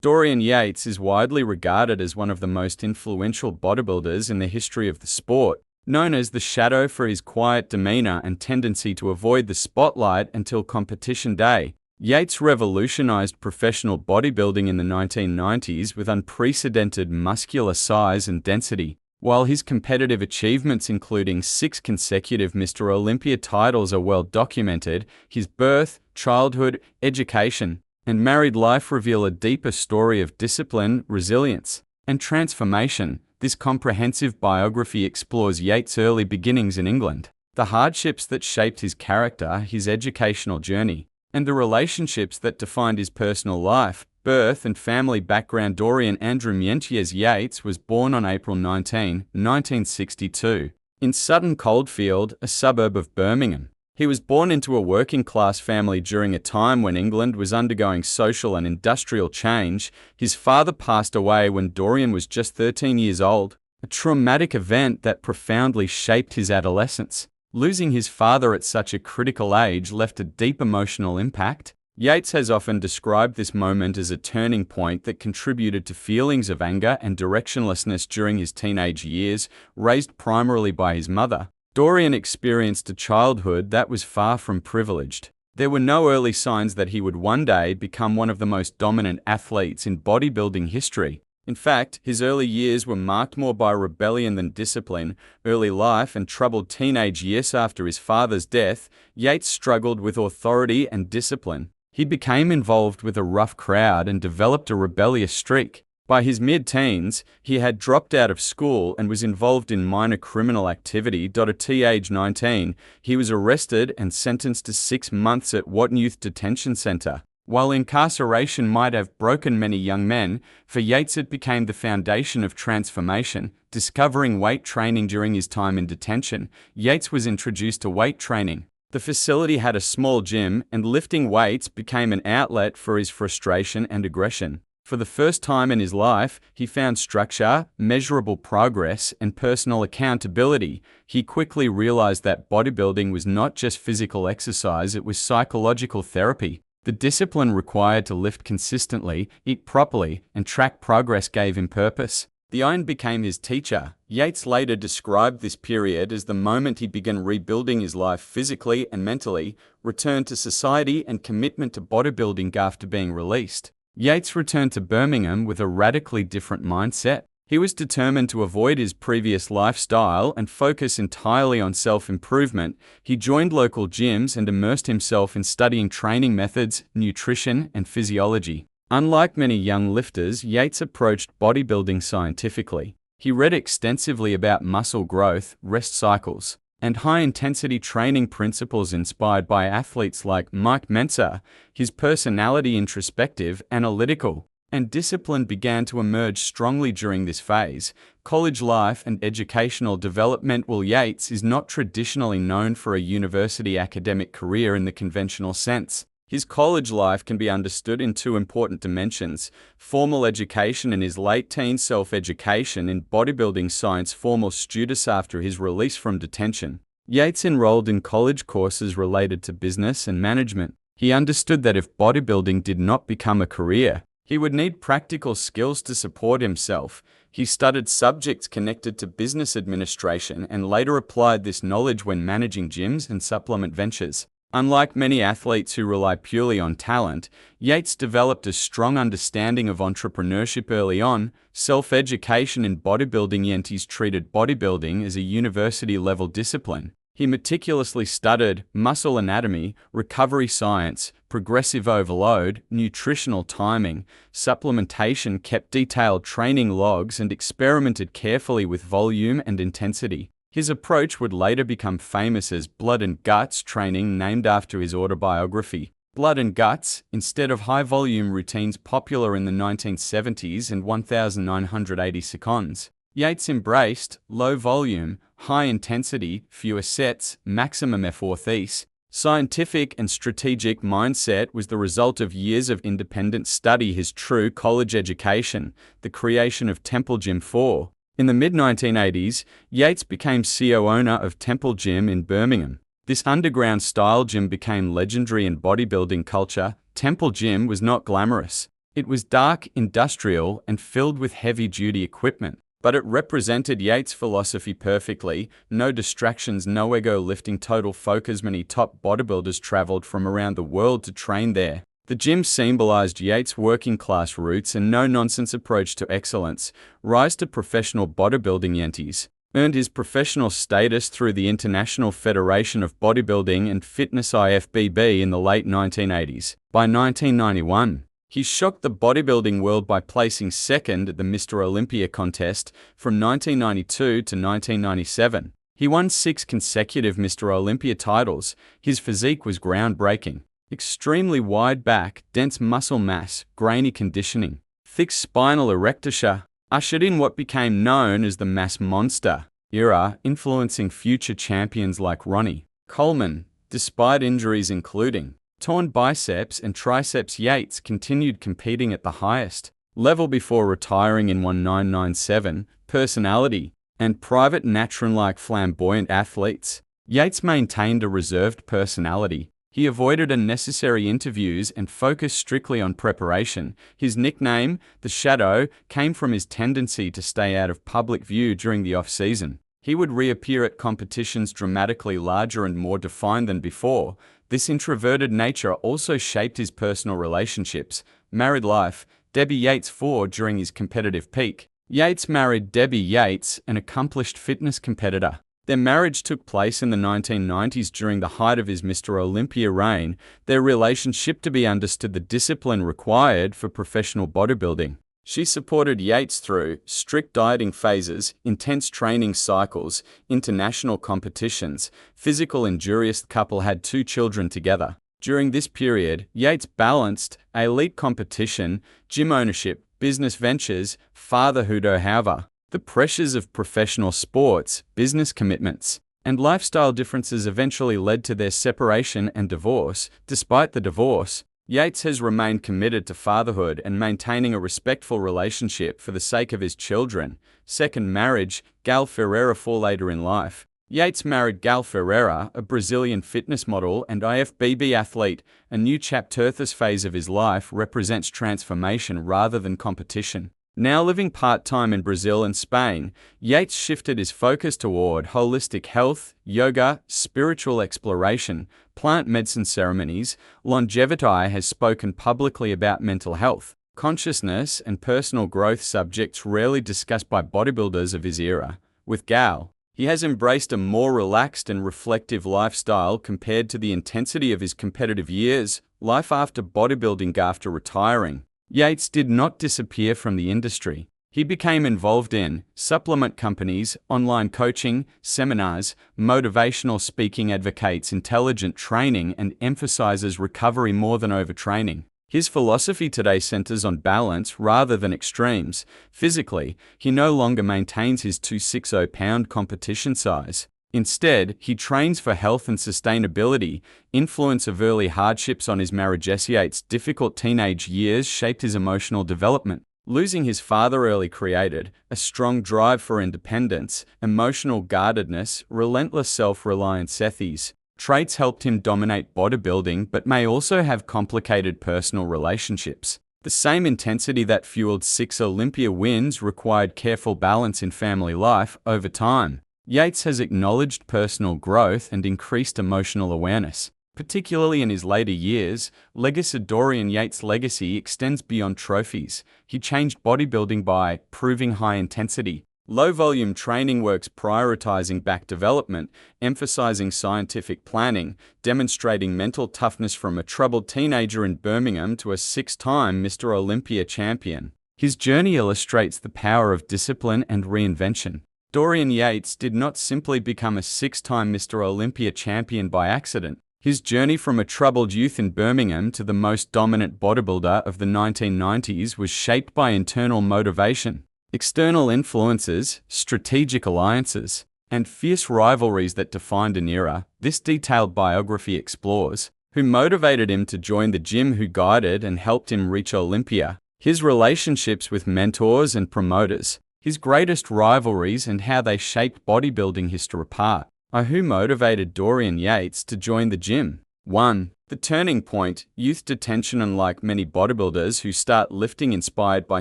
Dorian Yates is widely regarded as one of the most influential bodybuilders in the history of the sport, known as the Shadow for his quiet demeanor and tendency to avoid the spotlight until competition day. Yates revolutionized professional bodybuilding in the 1990s with unprecedented muscular size and density. While his competitive achievements, including 6 consecutive Mr. Olympia titles, are well documented, his birth, childhood, education, and married life reveal a deeper story of discipline, resilience, and transformation. This comprehensive biography explores Yates' early beginnings in England, the hardships that shaped his character, his educational journey, and the relationships that defined his personal life. Birth and family background. Dorian Andrew Yates was born on April 19, 1962, in Sutton Coldfield, a suburb of Birmingham. He was born into a working-class family during a time when England was undergoing social and industrial change. His father passed away when Dorian was just 13 years old, a traumatic event that profoundly shaped his adolescence. Losing his father at such a critical age left a deep emotional impact. Yates has often described this moment as a turning point that contributed to feelings of anger and directionlessness during his teenage years. Raised primarily by his mother, Dorian experienced a childhood that was far from privileged. There were no early signs that he would one day become one of the most dominant athletes in bodybuilding history. In fact, his early years were marked more by rebellion than discipline. Early life and troubled teenage years. After his father's death, Yates struggled with authority and discipline. He became involved with a rough crowd and developed a rebellious streak. By his mid-teens, he had dropped out of school and was involved in minor criminal activity. At age 19, he was arrested and sentenced to 6 months at Watton Youth Detention Center. While incarceration might have broken many young men, for Yates it became the foundation of transformation. Discovering weight training. During his time in detention, Yates was introduced to weight training. The facility had a small gym, and lifting weights became an outlet for his frustration and aggression. For the first time in his life, he found structure, measurable progress, and personal accountability. He quickly realized that bodybuilding was not just physical exercise, it was psychological therapy. The discipline required to lift consistently, eat properly, and track progress gave him purpose. The iron became his teacher. Yates later described this period as the moment he began rebuilding his life physically and mentally, returned to society, and commitment to bodybuilding. After being released, Yates returned to Birmingham with a radically different mindset. He was determined to avoid his previous lifestyle and focus entirely on self-improvement. He joined local gyms and immersed himself in studying training methods, nutrition, and physiology. Unlike many young lifters, Yates approached bodybuilding scientifically. He read extensively about muscle growth, rest cycles, and high-intensity training principles inspired by athletes like Mike Mentzer. His personality, introspective, analytical, and disciplined, began to emerge strongly during this phase. College life and educational development. While Yates is not traditionally known for a university academic career in the conventional sense, his college life can be understood in 2 important dimensions: formal education in his late teens, self-education in bodybuilding science. Formal studies. After his release from detention, Yates enrolled in college courses related to business and management. He understood that if bodybuilding did not become a career, he would need practical skills to support himself. He studied subjects connected to business administration and later applied this knowledge when managing gyms and supplement ventures. Unlike many athletes who rely purely on talent, Yates developed a strong understanding of entrepreneurship early on. Self-education in bodybuilding. Yates treated bodybuilding as a university-level discipline. He meticulously studied muscle anatomy, recovery science, progressive overload, nutritional timing, supplementation, kept detailed training logs, and experimented carefully with volume and intensity. His approach would later become famous as blood and guts training, named after his autobiography. Blood and guts, instead of high-volume routines popular in the 1970s and 1980 seconds, Yates embraced low-volume, high-intensity, fewer sets, maximum effort. This scientific and strategic mindset was the result of years of independent study. His true college education, the creation of Temple Gym 4. In the mid-1980s, Yates became CEO-owner of Temple Gym in Birmingham. This underground-style gym became legendary in bodybuilding culture. Temple Gym was not glamorous. It was dark, industrial, and filled with heavy-duty equipment. But it represented Yates' philosophy perfectly. No distractions, no ego lifting, total focus. Many top bodybuilders traveled from around the world to train there. The gym symbolized Yates' working-class roots and no-nonsense approach to excellence. Rise to professional bodybuilding. Yates earned his professional status through the International Federation of Bodybuilding and Fitness (IFBB) in the late 1980s. By 1991, he shocked the bodybuilding world by placing second at the Mr. Olympia contest from 1992 to 1997. He won 6 consecutive Mr. Olympia titles. His physique was groundbreaking. Extremely wide back, dense muscle mass, grainy conditioning, thick spinal erector ushered in what became known as the mass monster era, influencing future champions like Ronnie Coleman. Despite injuries including torn biceps and triceps, Yates continued competing at the highest level before retiring in 1997. Personality and private natron-like flamboyant athletes. Yates maintained a reserved personality. He avoided unnecessary interviews and focused strictly on preparation. His nickname, the Shadow, came from his tendency to stay out of public view during the off-season. He would reappear at competitions dramatically larger and more defined than before. This introverted nature also shaped his personal relationships. Married life. Debbie Yates IV. During his competitive peak, Yates married Debbie Yates, an accomplished fitness competitor. Their marriage took place in the 1990s during the height of his Mr. Olympia reign. Their relationship to be understood the discipline required for professional bodybuilding. She supported Yates through strict dieting phases, intense training cycles, international competitions. Physical endurance. The couple had 2 children together. During this period, Yates balanced elite competition, gym ownership, business ventures, fatherhood. However, the pressures of professional sports, business commitments, and lifestyle differences eventually led to their separation and divorce. Despite the divorce, Yates has remained committed to fatherhood and maintaining a respectful relationship for the sake of his children. Second marriage. Gal Ferreira IV. Later in life, Yates married Gal Ferreira, a Brazilian fitness model and IFBB athlete. A new chapter. This phase of his life represents transformation rather than competition. Now living part-time in Brazil and Spain, Yates shifted his focus toward holistic health, yoga, spiritual exploration, plant medicine ceremonies. Longevity. Has spoken publicly about mental health, consciousness, and personal growth, subjects rarely discussed by bodybuilders of his era. With Gal, he has embraced a more relaxed and reflective lifestyle compared to the intensity of his competitive years. Life after bodybuilding. After retiring, Yates did not disappear from the industry. He became involved in supplement companies, online coaching, seminars, motivational speaking, advocates intelligent training, and emphasizes recovery more than overtraining. His philosophy today centers on balance rather than extremes. Physically, he no longer maintains his 260-pound competition size. Instead, he trains for health and sustainability. Influence of early hardships on his marriage. Yates' difficult teenage years shaped his emotional development. Losing his father early created a strong drive for independence, emotional guardedness, relentless self-reliance. These traits helped him dominate bodybuilding but may also have complicated personal relationships. The same intensity that fueled 6 Olympia wins required careful balance in family life. Over time, Yates has acknowledged personal growth and increased emotional awareness, particularly in his later years. Legacy. Dorian Yates' legacy extends beyond trophies. He changed bodybuilding by proving high-intensity, low-volume training works, prioritizing back development, emphasizing scientific planning, demonstrating mental toughness. From a troubled teenager in Birmingham to a 6-time Mr. Olympia champion, his journey illustrates the power of discipline and reinvention. Dorian Yates did not simply become a 6-time Mr. Olympia champion by accident. His journey from a troubled youth in Birmingham to the most dominant bodybuilder of the 1990s was shaped by internal motivation, external influences, strategic alliances, and fierce rivalries that defined an era. This detailed biography explores who motivated him to join the gym, who guided and helped him reach Olympia, his relationships with mentors and promoters, his greatest rivalries, and how they shaped bodybuilding history. Part. Who motivated Dorian Yates to join the gym? 1. The turning point, youth detention. Unlike many bodybuilders who start lifting inspired by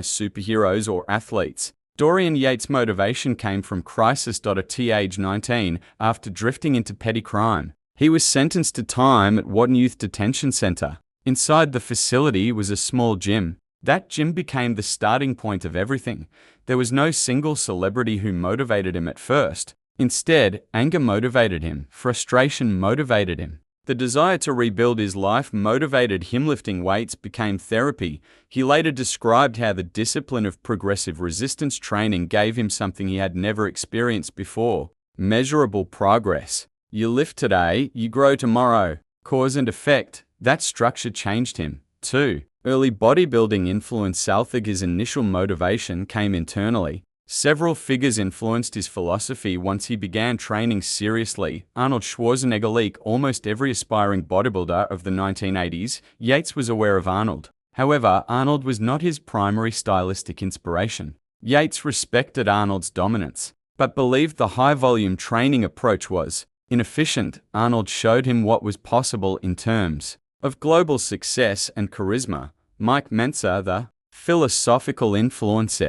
superheroes or athletes, Dorian Yates' motivation came from crisis. At age 19, after drifting into petty crime, he was sentenced to time at Wadden Youth Detention Center. Inside the facility was a small gym. That gym became the starting point of everything. There was no single celebrity who motivated him at first. Instead, anger motivated him, frustration motivated him. The desire to rebuild his life motivated him. Lifting weights became therapy. He later described how the discipline of progressive resistance training gave him something he had never experienced before: measurable progress. You lift today, you grow tomorrow. Cause and effect. That structure changed him. 2. Early bodybuilding influence. His initial motivation came internally. Several figures influenced his philosophy once he began training seriously. Arnold Schwarzenegger. Like almost every aspiring bodybuilder of the 1980s, Yates was aware of Arnold. However, Arnold was not his primary stylistic inspiration. Yates respected Arnold's dominance, but believed the high-volume training approach was inefficient. Arnold showed him what was possible in terms of global success and charisma. Mike Mentzer. The philosophical influence.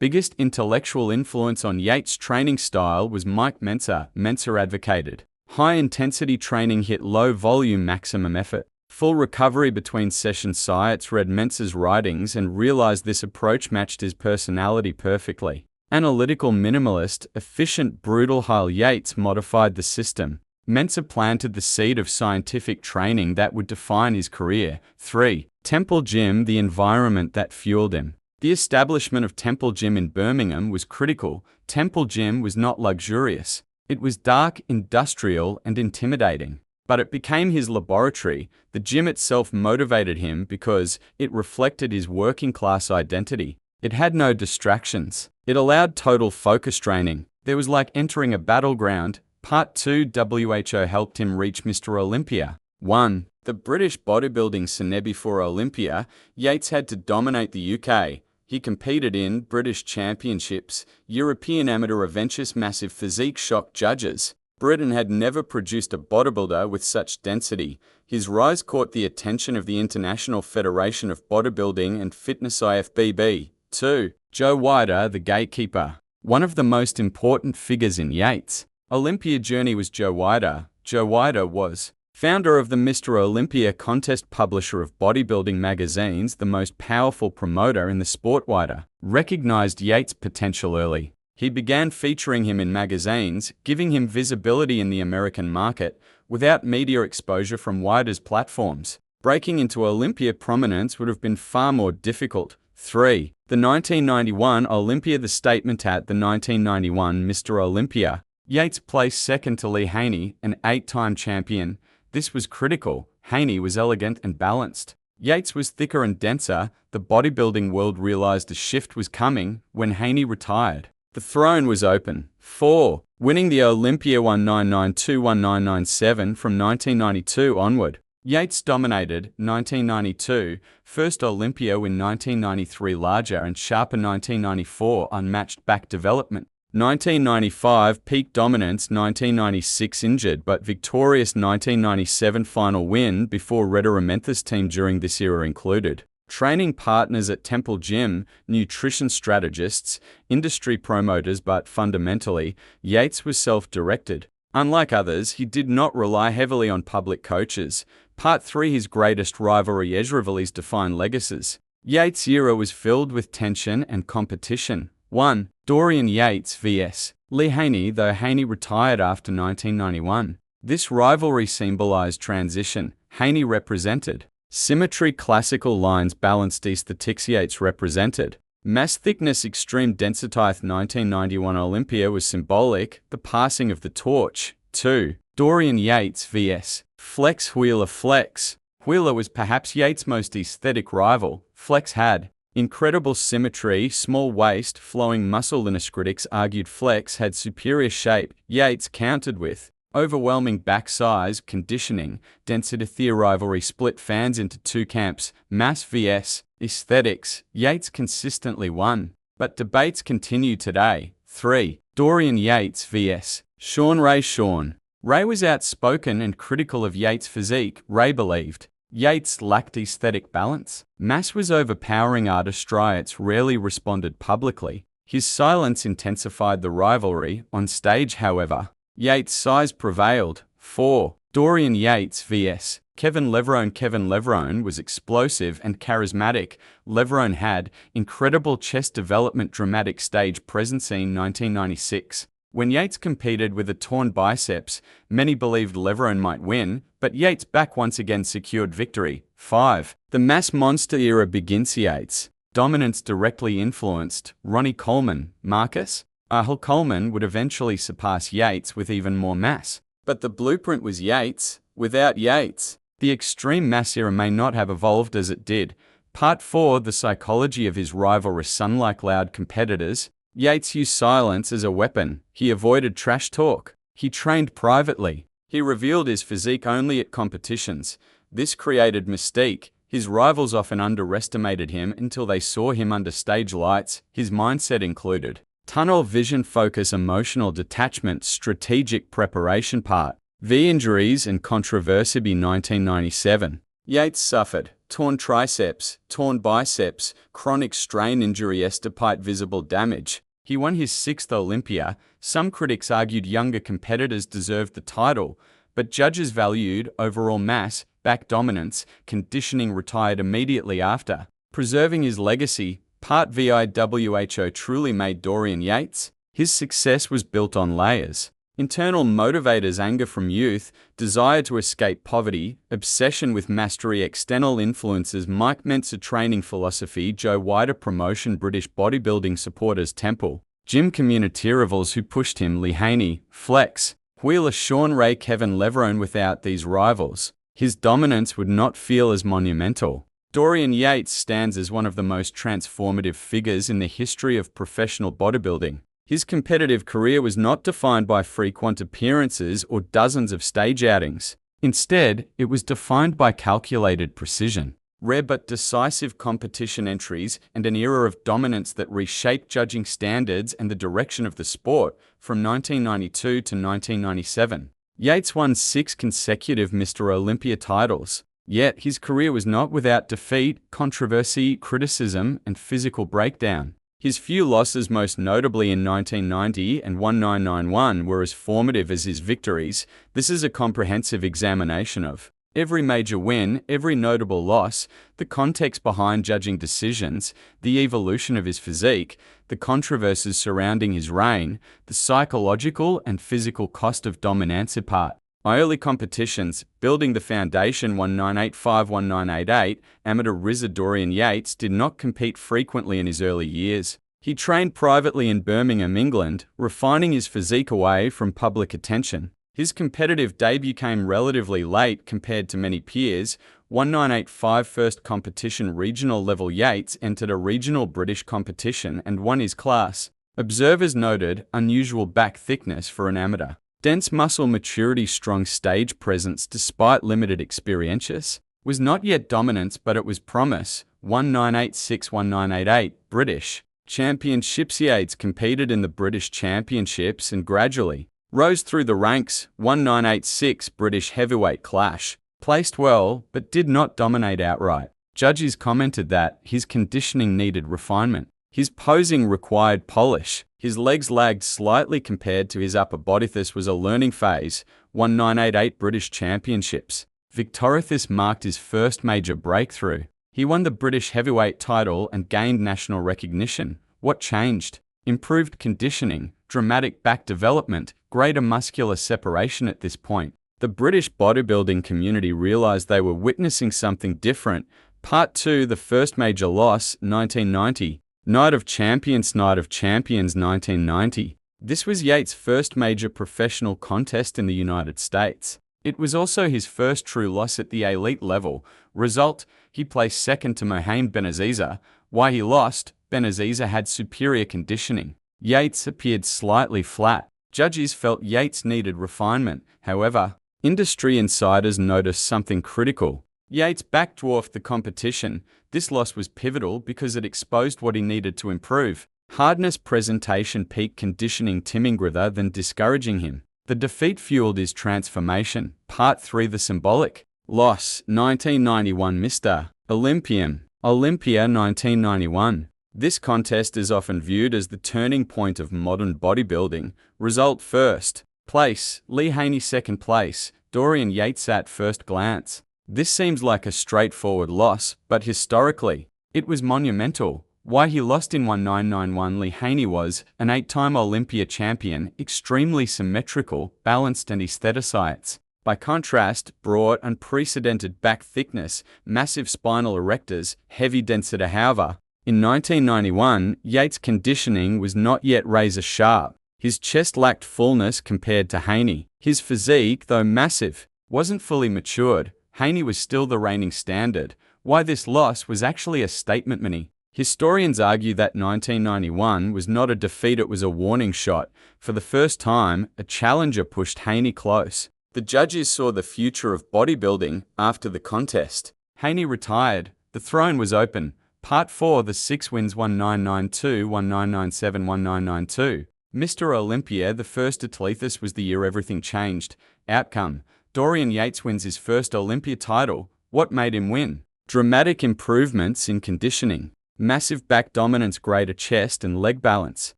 Biggest intellectual influence on Yates' training style was Mike Mentzer. Mentzer advocated high-intensity training, hit low volume, maximum effort, full recovery between sessions. Yates read Mentzer's writings and realized this approach matched his personality perfectly. Analytical, minimalist, efficient, brutal. Yates modified the system. Mentzer planted the seed of scientific training that would define his career. 3. Temple Gym. The environment that fueled him. The establishment of Temple Gym in Birmingham was critical. Temple Gym was not luxurious. It was dark, industrial, and intimidating. But it became his laboratory. The gym itself motivated him because it reflected his working-class identity. It had no distractions. It allowed total focus training. There was like entering a battleground. Part 2. WHO helped him reach Mr. Olympia. 1. The British bodybuilding scene. Before Olympia, Yates had to dominate the UK. He competed in British Championships, European amateur events. Massive physique shocked judges. Britain had never produced a bodybuilder with such density. His rise caught the attention of the International Federation of Bodybuilding and Fitness IFBB. 2. Joe Weider. The gatekeeper. One of the most important figures in Yates' Olympia journey was Joe Weider. Joe Weider was founder of the Mr. Olympia contest, publisher of bodybuilding magazines, the most powerful promoter in the sport. Weider recognized Yates' potential early. He began featuring him in magazines, giving him visibility in the American market. Without media exposure from Weider's platforms, breaking into Olympia prominence would have been far more difficult. 3. The 1991 Olympia. The statement at the 1991 Mr. Olympia. Yates placed second to Lee Haney, an 8-time champion. This was critical. Haney was elegant and balanced. Yates was thicker and denser. The bodybuilding world realized a shift was coming when Haney retired. The throne was open. 4. Winning the Olympia 1992-1997 from 1992 onward. Yates dominated 1992, first Olympia win 1993, larger and sharper 1994, unmatched back development. 1995 peak dominance, 1996 injured but victorious 1997 final win before Redefined's team during this era included training partners at Temple Gym, nutrition strategists, industry promoters, but fundamentally, Yates was self-directed. Unlike others, he did not rely heavily on public coaches. Part 3. His greatest rivalry. Rivalities define legacies. Yates' era was filled with tension and competition. 1. Dorian Yates vs. Lee Haney. Though Haney retired after 1991, this rivalry symbolized transition. Haney represented symmetry, classical lines, balanced aesthetics. Yates represented mass thickness, extreme density. 1991 Olympia was symbolic, the passing of the torch. 2. Dorian Yates vs. Flex Wheeler. Flex Wheeler was perhaps Yates' most aesthetic rival. Flex had incredible symmetry, small waist, flowing muscle. Critics argued Flex had superior shape. Yates countered with overwhelming back size, conditioning, density. The rivalry split fans into two camps, mass vs. aesthetics. Yates consistently won, but debates continue today. 3. Dorian Yates vs. Sean Ray. Sean Ray was outspoken and critical of Yates' physique. Ray believed Yates lacked aesthetic balance. Mass was overpowering artist. Yates rarely responded publicly. His silence intensified the rivalry. On stage, however, Yates' size prevailed. 4. Dorian Yates vs. Kevin Levrone. Kevin Levrone was explosive and charismatic. Levrone had incredible chest development, dramatic stage presence. In 1996, when Yates competed with a torn biceps, many believed Levrone might win, but Yates' back once again secured victory. 5. The mass monster era begins. Yates' dominance directly influenced Ronnie Coleman. Marcus Coleman would eventually surpass Yates with even more mass. But the blueprint was Yates. Without Yates, the extreme mass era may not have evolved as it did. Part 4. The psychology of his rival. Unlike loud competitors, Yates used silence as a weapon. He avoided trash talk. He trained privately. He revealed his physique only at competitions. This created mystique. His rivals often underestimated him until they saw him under stage lights. His mindset included tunnel vision, focus, emotional detachment, strategic preparation. Part V. Injuries and controversy. 1997. Yates suffered torn triceps, torn biceps, chronic strain injury. Despite visible damage, he won his 6th Olympia. Some critics argued younger competitors deserved the title, but judges valued overall mass, back dominance, conditioning. Retired immediately after, preserving his legacy. Part VIWHO truly made Dorian Yates. His success was built on layers. Internal motivators: anger from youth, desire to escape poverty, obsession with mastery. External influences: Mike Mentzer training philosophy, Joe Weider promotion, British bodybuilding supporters, Temple gym community rivals who pushed him, Lee Haney, Flex, Wheeler, Sean Ray, Kevin Levrone. Without these rivals, his dominance would not feel as monumental. Dorian Yates stands as one of the most transformative figures in the history of professional bodybuilding. His competitive career was not defined by frequent appearances or dozens of stage outings. Instead, it was defined by calculated precision, rare but decisive competition entries, and an era of dominance that reshaped judging standards and the direction of the sport. From 1992 to 1997, Yates won 6 consecutive Mr. Olympia titles. Yet, his career was not without defeat, controversy, criticism, and physical breakdown. His few losses, most notably in 1990 and 1991, were as formative as his victories. This is a comprehensive examination of every major win, every notable loss, the context behind judging decisions, the evolution of his physique, the controversies surrounding his reign, the psychological and physical cost of dominance. Part early competitions: building the foundation. 1985-1988, amateur RZA Dorian Yates did not compete frequently in his early years. He trained privately in Birmingham, England, refining his physique away from public attention. His competitive debut came relatively late compared to many peers. 1985 first competition, regional level. Yates entered a regional British competition and won his class. Observers noted unusual back thickness for an amateur, dense muscle maturity, strong stage presence despite limited experiences. Was not yet dominance, but it was promise. 1986-1988 British Championships. Yates competed in the British Championships and gradually rose through the ranks. 1986 British Heavyweight Clash. Placed well, but did not dominate outright. Judges commented that his conditioning needed refinement. His posing required polish. His legs lagged slightly compared to his upper body. This was a learning phase. 1988 British Championships. Victorious marked his first major breakthrough. He won the British heavyweight title and gained national recognition. What changed? Improved conditioning, dramatic back development, greater muscular separation. At this point, the British bodybuilding community realized they were witnessing something different. Part 2. The first major loss. 1990. Night of Champions. 1990. This was Yates' first major professional contest in the United States. It was also his first true loss at the elite level. Result: he placed second to Mohamed Benaziza. Why he lost? Benaziza had superior conditioning. Yates appeared slightly flat. Judges felt Yates needed refinement. However, industry insiders noticed something critical. Yates back dwarfed the competition. This loss was pivotal because it exposed what he needed to improve: hardness, presentation, peak conditioning. Timing rather than discouraging him. The defeat fueled his transformation. Part 3: The symbolic. Loss, 1991 Mr. Olympian. Olympia, 1991. This contest is often viewed as the turning point of modern bodybuilding. Result: first place, Lee Haney; second place, Dorian Yates. At first glance, this seems like a straightforward loss, but historically, it was monumental. Why he lost in 1991? Lee Haney was an 8-time Olympia champion, extremely symmetrical, balanced and aestheticized. By contrast, broad, unprecedented back thickness, massive spinal erectors, heavy density. However, in 1991, Yates' conditioning was not yet razor sharp. His chest lacked fullness compared to Haney. His physique, though massive, wasn't fully matured. Haney was still the reigning standard. Why this loss was actually a statement. Many historians argue that 1991 was not a defeat, it was a warning shot. For the first time, a challenger pushed Haney close. The judges saw the future of bodybuilding after the contest. Haney retired. The throne was open. Part 4: The 6 wins, 1992, 1997, 1992. Mr. Olympia, the first athlete. Was the year everything changed. Outcome: Dorian Yates wins his first Olympia title. What made him win? Dramatic improvements in conditioning. Massive back dominance, greater chest and leg balance.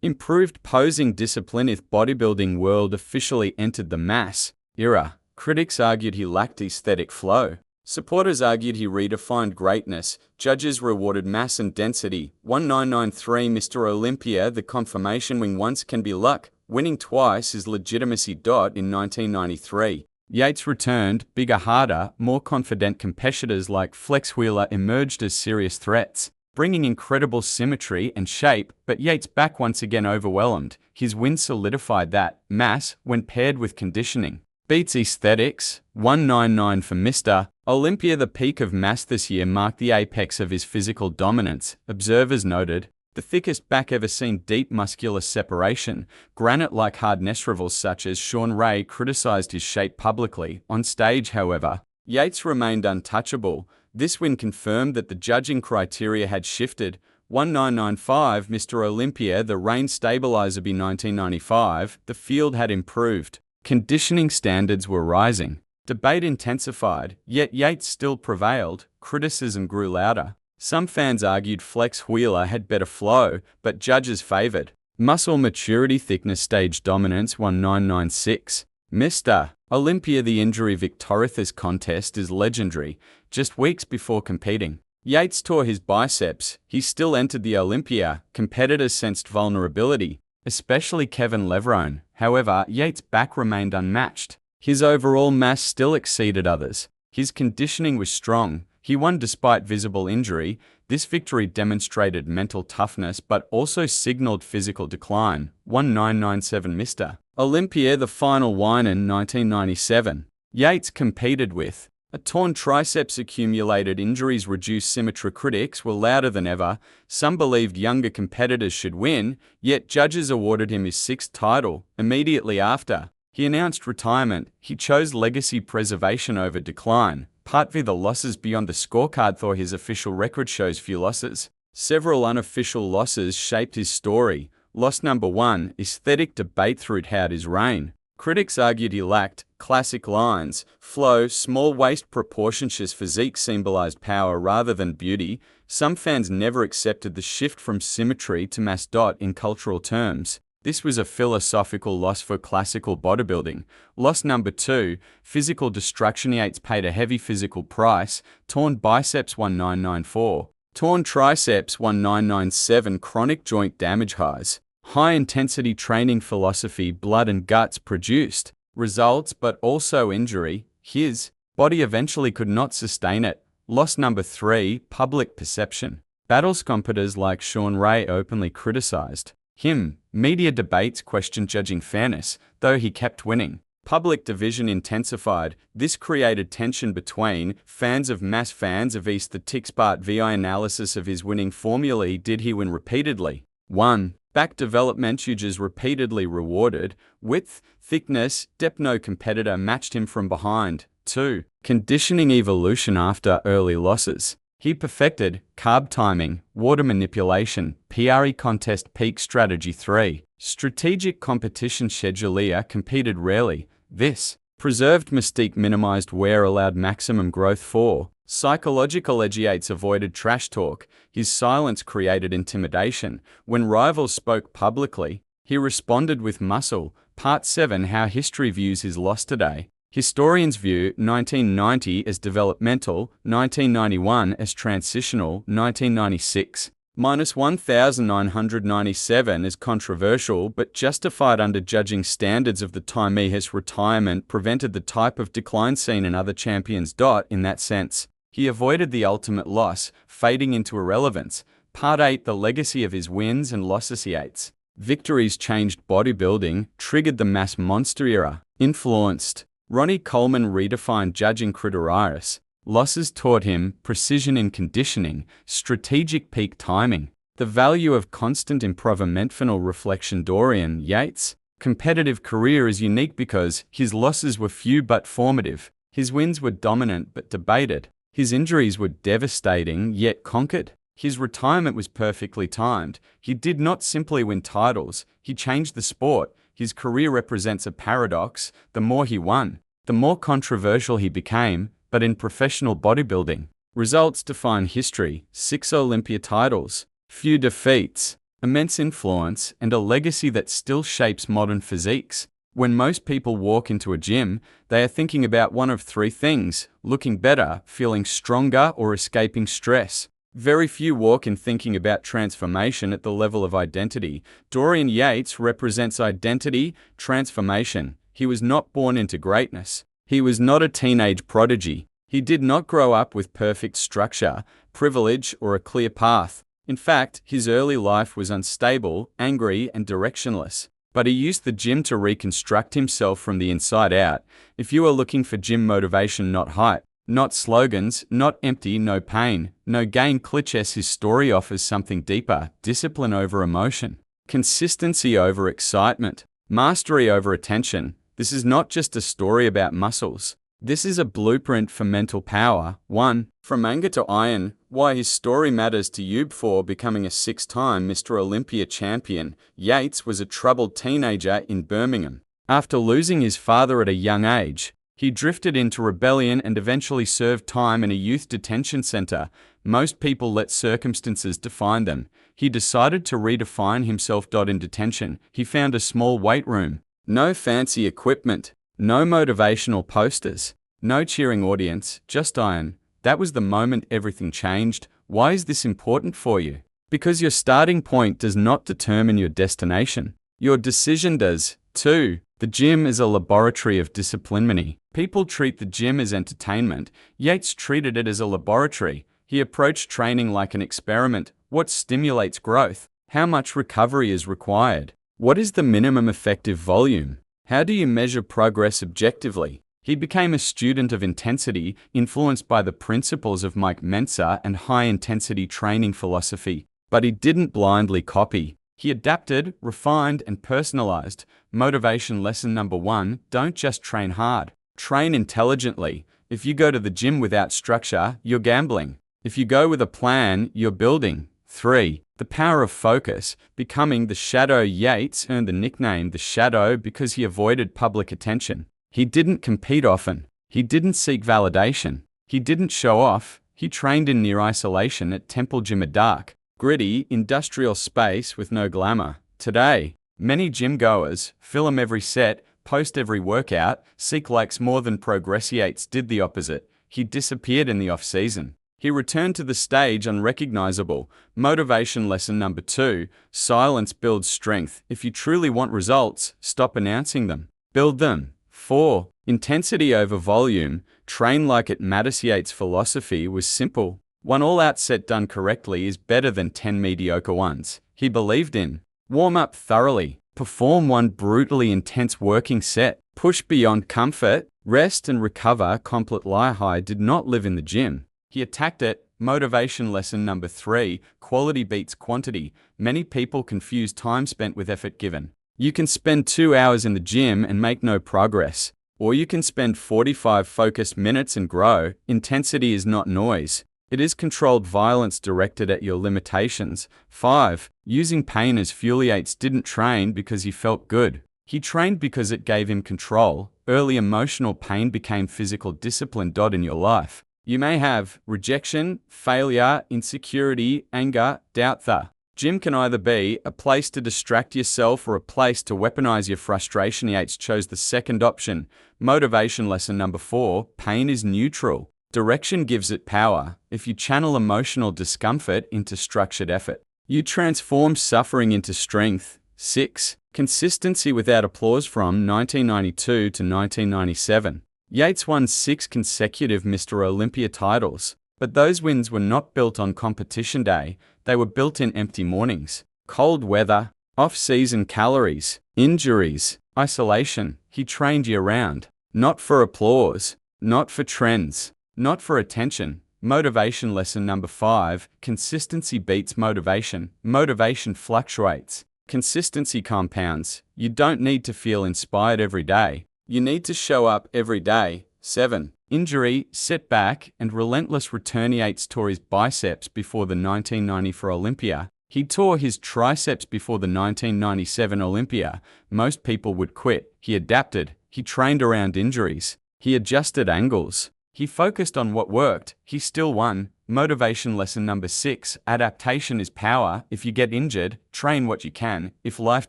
Improved posing discipline. If bodybuilding world officially entered the mass era. Critics argued he lacked aesthetic flow. Supporters argued he redefined greatness. Judges rewarded mass and density. 1993 Mr. Olympia, the confirmation win once can be luck. Winning twice is legitimacy. In 1993, Yates returned. Bigger, harder, more confident competitors like Flex Wheeler emerged as serious threats, bringing incredible symmetry and shape, but Yates' back once again overwhelmed. His win solidified that mass, when paired with conditioning, beats aesthetics. 199 for Mr. Olympia. The peak of mass this year marked the apex of his physical dominance. Observers noted the thickest back ever seen, deep muscular separation, granite-like hardness. Rivals such as Sean Ray criticized his shape publicly. On stage, however, Yates remained untouchable. This win confirmed that the judging criteria had shifted. 1995 Mr. Olympia, the reign stabilizer. By 1995, the field had improved. Conditioning standards were rising. Debate intensified, yet Yates still prevailed. Criticism grew louder. Some fans argued Flex Wheeler had better flow, but judges favored muscle maturity, thickness, stage dominance. 1996 Mr. Olympia, the injury victorious contest is legendary. Just weeks before competing, Yates tore his biceps. He still entered the Olympia. Competitors sensed vulnerability, especially Kevin Levrone. However, Yates' back remained unmatched. His overall mass still exceeded others. His conditioning was strong. He won despite visible injury. This victory demonstrated mental toughness but also signaled physical decline. 1997 Mr. Olympia, the final win in 1997. Yates competed with a torn triceps, accumulated injuries, reduced symmetry. Critics were louder than ever. Some believed younger competitors should win, yet judges awarded him his 6th title. Immediately after he announced retirement, he chose legacy preservation over decline. Part V: The losses beyond the scorecard. Though his official record shows few losses, several unofficial losses shaped his story. Loss number 1: aesthetic debate throughout his reign. Critics argued he lacked classic lines, flow, small waist proportions. His physique symbolized power rather than beauty. Some fans never accepted the shift from symmetry to mass. In cultural terms, this was a philosophical loss for classical bodybuilding. Loss number 2: physical destruction. Yates paid a heavy physical price. Torn biceps. 1994. Torn triceps. 1997. Chronic joint damage. Highs. High-intensity training philosophy, blood and guts produced results, but also injury. His body eventually could not sustain it. Loss number 3: public perception. Battles competitors like Sean Ray openly criticized him. Media debates questioned judging fairness, though he kept winning. Public division intensified. This created tension between fans of mass, fans of aesthetics. Part VI: analysis of his winning formula. Did he win repeatedly? 1. Back development. Judges repeatedly rewarded width, thickness, depth. No competitor matched him from behind. 2. Conditioning evolution. After early losses, He perfected carb timing, water manipulation, PRE contest peak strategy 3. Strategic competition scheduler competed rarely. This preserved mystique, minimized wear, allowed maximum growth. 4. Psychological edge. Yates avoided trash talk. His silence created intimidation. When rivals spoke publicly, he responded with muscle. Part 7. How history views his loss today. Historians view 1990 as developmental, 1991 as transitional, 1996 minus 1997 as controversial but justified under judging standards of the time. His retirement prevented the type of decline seen in other champions. In that sense, he avoided the ultimate loss, fading into irrelevance. Part 8. The legacy of his wins and losses. Yates' victories changed bodybuilding, triggered the mass monster era, influenced Ronnie Coleman, redefined judging criteria. Losses taught him precision in conditioning, strategic peak timing, the value of constant improvement. Reflection. Dorian Yates' competitive career is unique because his losses were few but formative. His wins were dominant but debated. His injuries were devastating yet conquered. His retirement was perfectly timed. He did not simply win titles, he changed the sport. His career represents a paradox. The more he won, the more controversial he became. But in professional bodybuilding, results define history. 6 Olympia titles, few defeats, immense influence, and a legacy that still shapes modern physiques. When most people walk into a gym, they are thinking about one of three things: looking better, feeling stronger, or escaping stress. Very few walk in thinking about transformation at the level of identity. Dorian Yates represents identity, transformation. He was not born into greatness. He was not a teenage prodigy. He did not grow up with perfect structure, privilege, or a clear path. In fact, his early life was unstable, angry, and directionless. But he used the gym to reconstruct himself from the inside out. If you are looking for gym motivation, not hype, not slogans, not empty, no pain, no gain, cliches, his story offers something deeper: discipline over emotion, consistency over excitement, mastery over attention. This is not just a story about muscles. This is a blueprint for mental power. 1. From anger to iron, why his story matters to you. Before becoming a 6-time Mr. Olympia champion, Yates was a troubled teenager in Birmingham. After losing his father at a young age, he drifted into rebellion and eventually served time in a youth detention center. Most people let circumstances define them. He decided to redefine himself. In detention, he found a small weight room. No fancy equipment, no motivational posters, no cheering audience, just iron. That was the moment everything changed. Why is this important for you? Because your starting point does not determine your destination. Your decision does. 2. The gym is a laboratory of discipline. People treat the gym as entertainment. Yates treated it as a laboratory. He approached training like an experiment. What stimulates growth? How much recovery is required? What is the minimum effective volume? How do you measure progress objectively? He became a student of intensity, influenced by the principles of Mike Mentzer and high-intensity training philosophy. But he didn't blindly copy. He adapted, refined, and personalized. Motivation lesson number 1: don't just train hard. Train intelligently. If you go to the gym without structure, you're gambling. If you go with a plan, you're building. 3. The power of focus. Becoming the Shadow. Yates earned the nickname the Shadow because he avoided public attention. He didn't compete often. He didn't seek validation. He didn't show off. He trained in near isolation at Temple Gym, a dark, gritty, industrial space with no glamour. Today, many gym goers film every set, post every workout, seek likes more than progress. Yates did the opposite. He disappeared in the off-season. He returned to the stage unrecognizable. Motivation lesson number 2: silence builds strength. If you truly want results, stop announcing them. Build them. 4. Intensity over volume. Train like it matters. Yates' philosophy was simple. One all-out set done correctly is better than 10 mediocre ones. He believed in warm up thoroughly, perform one brutally intense working set, push beyond comfort, rest and recover. Complete lie did not live in the gym. He attacked it. Motivation lesson number 3: quality beats quantity. Many people confuse time spent with effort given. You can spend 2 hours in the gym and make no progress, or you can spend 45 focused minutes and grow. Intensity is not noise. It is controlled violence directed at your limitations. 5. Using pain as fuel. Yates didn't train because he felt good. He trained because it gave him control. Early emotional pain became physical discipline. In your life, you may have rejection, failure, insecurity, anger, doubt. The gym can either be a place to distract yourself or a place to weaponize your frustration. Yates chose the second option. Motivation lesson number 4. Pain is neutral. Direction gives it power. If you channel emotional discomfort into structured effort, you transform suffering into strength. 6. Consistency without applause. From 1992 to 1997, Yates won 6 consecutive Mr. Olympia titles, but those wins were not built on competition day. They were built in empty mornings, cold weather, off-season calories, injuries, isolation. He trained year-round, not for applause, not for trends, not for attention. Motivation lesson number 5. Consistency beats motivation. Motivation fluctuates. Consistency compounds. You don't need to feel inspired every day. You need to show up every day. 7. Injury, setback, and relentless return. Yates tore his biceps before the 1994 Olympia. He tore his triceps before the 1997 Olympia. Most people would quit. He adapted. He trained around injuries. He adjusted angles. He focused on what worked. He still won. Motivation lesson number 6. Adaptation is power. If you get injured, train what you can. If life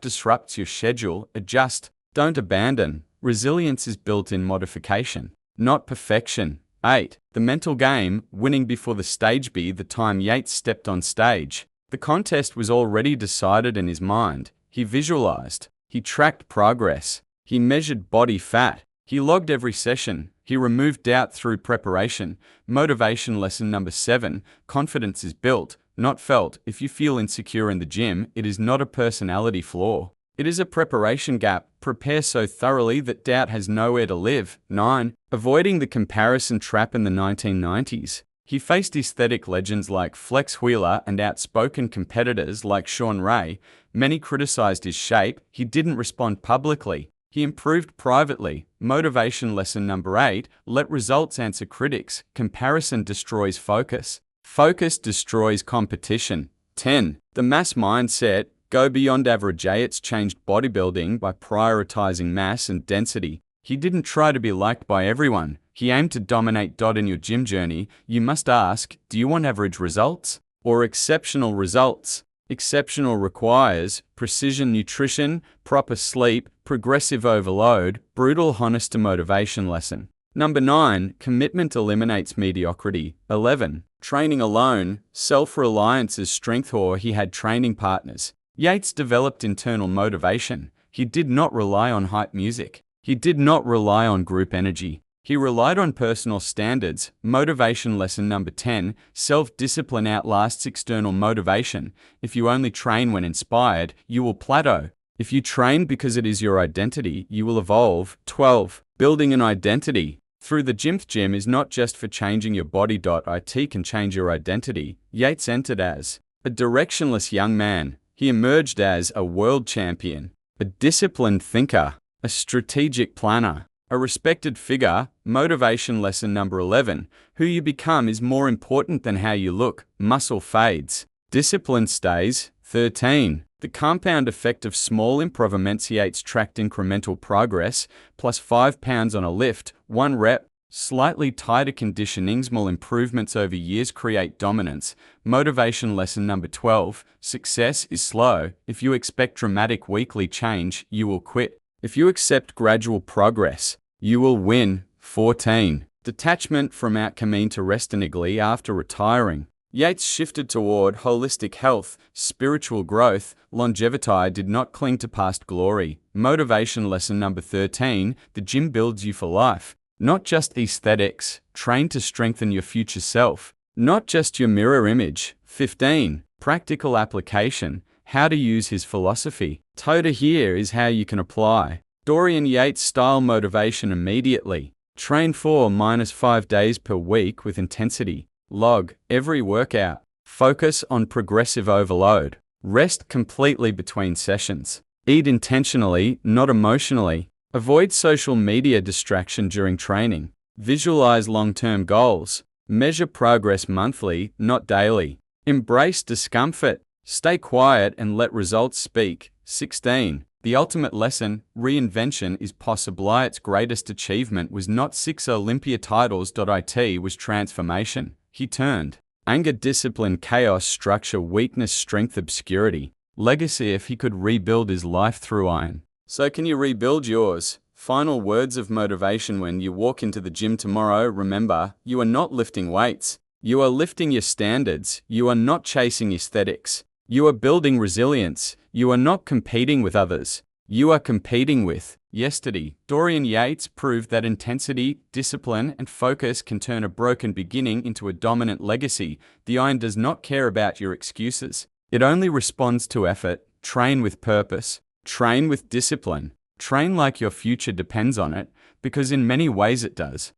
disrupts your schedule, adjust. Don't abandon. Resilience is built in modification, not perfection. 8. The mental game, winning before the stage. By the time Yates stepped on stage, the contest was already decided in his mind. He visualized. He tracked progress. He measured body fat. He logged every session. He removed doubt through preparation. Motivation lesson number 7. Confidence is built, not felt. If you feel insecure in the gym, it is not a personality flaw. It is a preparation gap. Prepare so thoroughly that doubt has nowhere to live. 9. Avoiding the comparison trap. In the 1990s, he faced aesthetic legends like Flex Wheeler and outspoken competitors like Shawn Ray. Many criticized his shape. He didn't respond publicly. He improved privately. Motivation lesson number 8. Let results answer critics. Comparison destroys focus. Focus destroys competition. 10. The mass mindset. Go beyond average. Yates changed bodybuilding by prioritizing mass and density. He didn't try to be liked by everyone. He aimed to dominate. In your gym journey, you must ask, do you want average results or exceptional results? Exceptional requires precision nutrition, proper sleep, progressive overload, brutal honest motivation lesson. Number 9. Commitment eliminates mediocrity. 11. Training alone, self-reliance is strength. Or he had training partners. Yates developed internal motivation. He did not rely on hype music. He did not rely on group energy. He relied on personal standards. Motivation lesson number 10. Self-discipline outlasts external motivation. If you only train when inspired, you will plateau. If you train because it is your identity, you will evolve. 12. Building an identity. Through the gym. Gym is not just for changing your body. It can change your identity. Yates entered as a directionless young man. He emerged as a world champion, a disciplined thinker, a strategic planner, a respected figure. Motivation lesson number 11. Who you become is more important than how you look. Muscle fades. Discipline stays. 13. The compound effect of small improvements. Yates tracked incremental progress, plus 5 pounds on a lift, 1 rep, slightly tighter conditioning. Small improvements over years create dominance. Motivation lesson number 12. Success is slow. If you expect dramatic weekly change, you will quit. If you accept gradual progress, you will win. 14. Detachment from outcome to rest. After retiring, Yates shifted toward holistic health, spiritual growth. Longevity did not cling to past glory. Motivation lesson number 13. The gym builds you for life, not just aesthetics. Train to strengthen your future self, not just your mirror image. 15. Practical application. How to use his philosophy. Here is how you can apply Dorian Yates style motivation immediately. Train 4-5 days per week with intensity. Log every workout. Focus on progressive overload. Rest completely between sessions. Eat intentionally, not emotionally. Avoid social media distraction during training. Visualize long-term goals. Measure progress monthly, not daily. Embrace discomfort. Stay quiet and let results speak. 16. The ultimate lesson, reinvention is possible. Its greatest achievement was not 6 Olympia titles. It was transformation. He turned anger, discipline, chaos, structure, weakness, strength, obscurity, legacy. If he could rebuild his life through iron, so can you rebuild yours? Final words of motivation when you walk into the gym tomorrow. Remember, you are not lifting weights. You are lifting your standards. You are not chasing aesthetics. You are building resilience. You are not competing with others. You are competing with yesterday. Dorian Yates proved that intensity, discipline, and focus can turn a broken beginning into a dominant legacy. The iron does not care about your excuses. It only responds to effort. Train with purpose. Train with discipline. Train like your future depends on it, because in many ways it does.